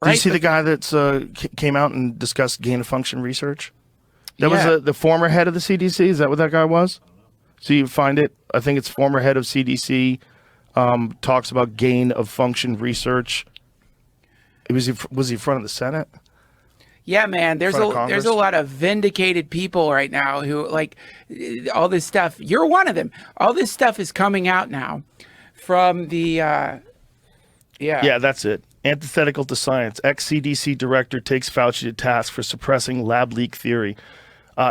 Did you see the guy that's came out and discussed gain of function research? That was the former head of the CDC. Is that what that guy was? So you find it. I think it's former head of CDC talks about gain of function research. Was he in front of the Senate? Yeah, man. There's a lot of vindicated people right now who like all this stuff. You're one of them. All this stuff is coming out now from the. Yeah, that's it. Antithetical to science. Ex-CDC director takes Fauci to task for suppressing lab leak theory.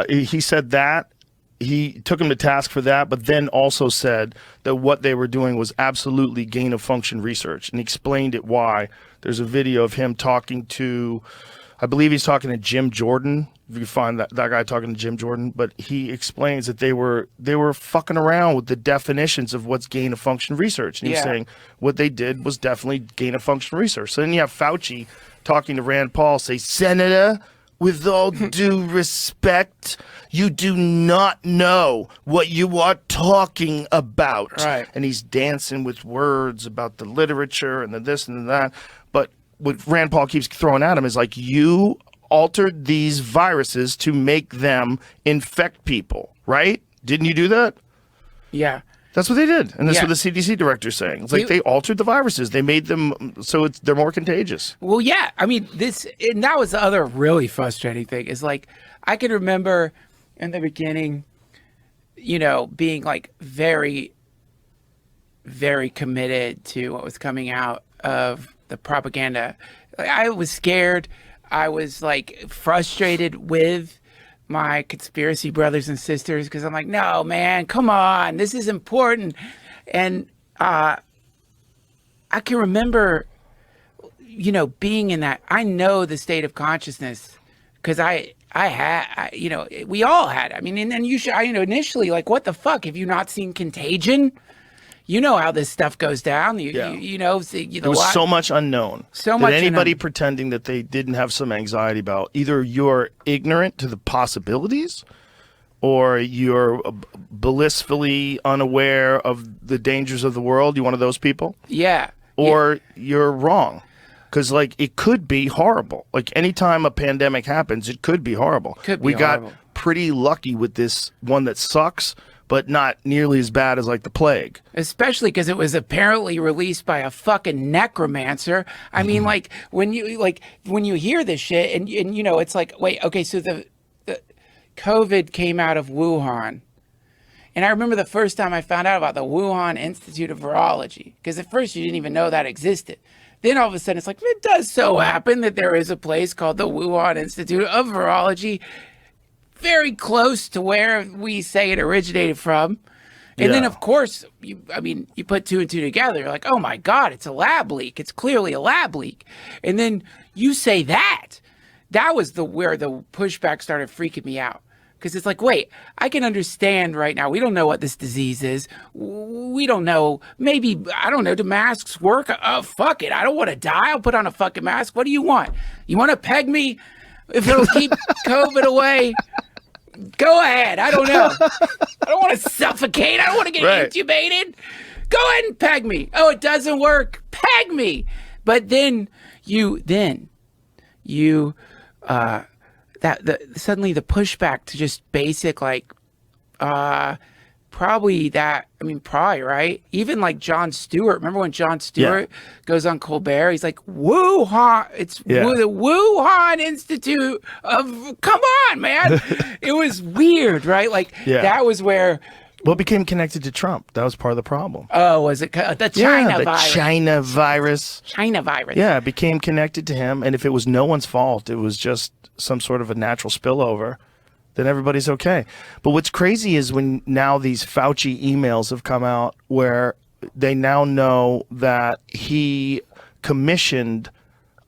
He said that. He took him to task for that, but then also said that what they were doing was absolutely gain of function research, and he explained it why. There's a video of him talking to, I believe he's talking to Jim Jordan. If you find that guy talking to Jim Jordan, but he explains that they were fucking around with the definitions of what's gain of function research. And he's saying what they did was definitely gain of function research. So then you have Fauci talking to Rand Paul, say, Senator, with all due respect, you do not know what you are talking about. Right. And he's dancing with words about the literature and the this and the that. But what Rand Paul keeps throwing at him is like, you altered these viruses to make them infect people, right? Didn't you do that? Yeah. That's what they did. And that's what the CDC director's saying. It's like they altered the viruses. They made them so they're more contagious. Well, yeah. I mean, and that was the other really frustrating thing is like, I can remember in the beginning, being like very, very committed to what was coming out of the propaganda. I was scared. I was like frustrated with my conspiracy brothers and sisters because I'm like, no, man, come on, this is important. And I can remember, being in that. I know the state of consciousness because we all had. I mean, and then initially, like, what the fuck? Have you not seen Contagion? You know how this stuff goes down. There was so much unknown. So much. Anybody pretending that they didn't have some anxiety about either you're ignorant to the possibilities or you're blissfully unaware of the dangers of the world. You one of those people? Yeah. Or you're wrong. Because, like, it could be horrible. Like, anytime a pandemic happens, it could be horrible. We got pretty lucky with this one that sucks, but not nearly as bad as like the plague. Especially because it was apparently released by a fucking necromancer. I mean, like when you hear this shit and it's like, wait, okay, so the COVID came out of Wuhan. And I remember the first time I found out about the Wuhan Institute of Virology, because at first you didn't even know that existed. Then all of a sudden it's like, it does so happen that there is a place called the Wuhan Institute of Virology very close to where we say it originated from. And then, of course, you put two and two together. You're like, oh, my God, it's a lab leak. It's clearly a lab leak. And then you say that. That was where the pushback started freaking me out. Because it's like, wait, I can understand right now. We don't know what this disease is. We don't know. Maybe, I don't know, do masks work? Fuck it. I don't want to die. I'll put on a fucking mask. What do you want? You want to peg me if it'll keep COVID away? Go ahead. I don't know. I don't want to suffocate. I don't want to get intubated. Go ahead and peg me. Oh, it doesn't work. Peg me. But then suddenly the pushback to just basic probably, right? Even like Jon Stewart. Remember when Jon Stewart goes on Colbert? He's like, Wuhan. It's the Wuhan Institute of. Come on, man. It was weird, right? Like that was where. Well, it became connected to Trump. That was part of the problem. Oh, was it the China virus? China virus. China virus. Yeah, it became connected to him. And if it was no one's fault, it was just some sort of a natural spillover, then everybody's okay. But what's crazy is when now these Fauci emails have come out where they now know that he commissioned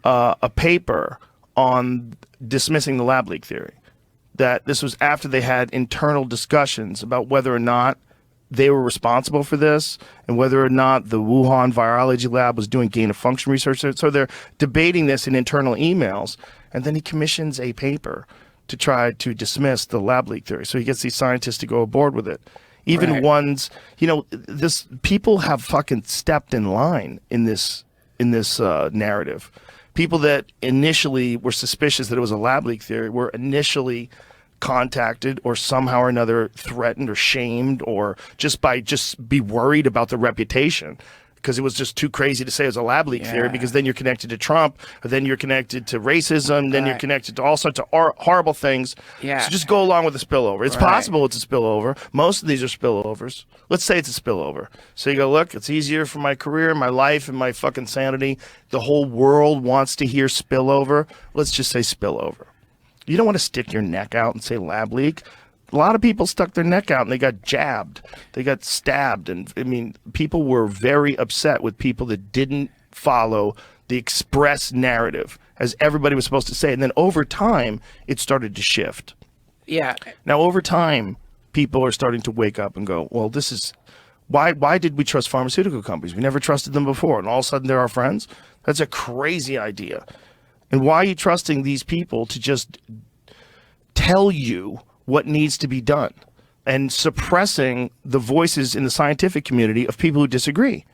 a paper on dismissing the lab leak theory. That this was after they had internal discussions about whether or not they were responsible for this and whether or not the Wuhan virology lab was doing gain of function research. So they're debating this in internal emails. And then he commissions a paper to try to dismiss the lab leak theory. So he gets these scientists to go aboard with it. Even ones, people have fucking stepped in line in this narrative. people that initially were suspicious that it was a lab leak theory were initially contacted or somehow or another threatened or shamed or just be worried about the reputation, because it was just too crazy to say it was a lab leak theory, because then you're connected to Trump, or then you're connected to racism, then you're connected to all sorts of horrible things. Yeah. So just go along with the spillover. It's possible it's a spillover. Most of these are spillovers. Let's say it's a spillover. So you go, look, it's easier for my career, my life, and my fucking sanity. The whole world wants to hear spillover. Let's just say spillover. You don't want to stick your neck out and say lab leak. A lot of people stuck their neck out and they got jabbed. They got stabbed. And I mean, people were very upset with people that didn't follow the express narrative as everybody was supposed to say. And then over time, it started to shift. Yeah. Now, over time, people are starting to wake up and go, well, this is why did we trust pharmaceutical companies? We never trusted them before. And all of a sudden they're our friends. That's a crazy idea. And why are you trusting these people to just tell you what needs to be done and suppressing the voices in the scientific community of people who disagree?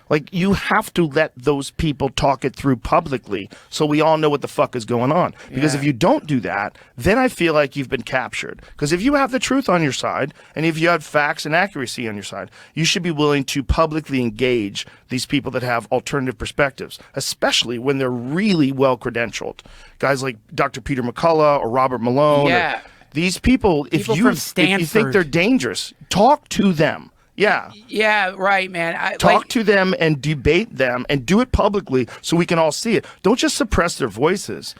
Like, you have to let those people talk it through publicly so we all know what the fuck is going on. Because if you don't do that, then I feel like you've been captured. Because if you have the truth on your side, and if you have facts and accuracy on your side, you should be willing to publicly engage these people that have alternative perspectives, especially when they're really well credentialed. Guys like Dr. Peter McCullough or Robert Malone. Yeah. These people, if you think they're dangerous, talk to them. Yeah. Yeah, right, man. Talk to them and debate them and do it publicly so we can all see it. Don't just suppress their voices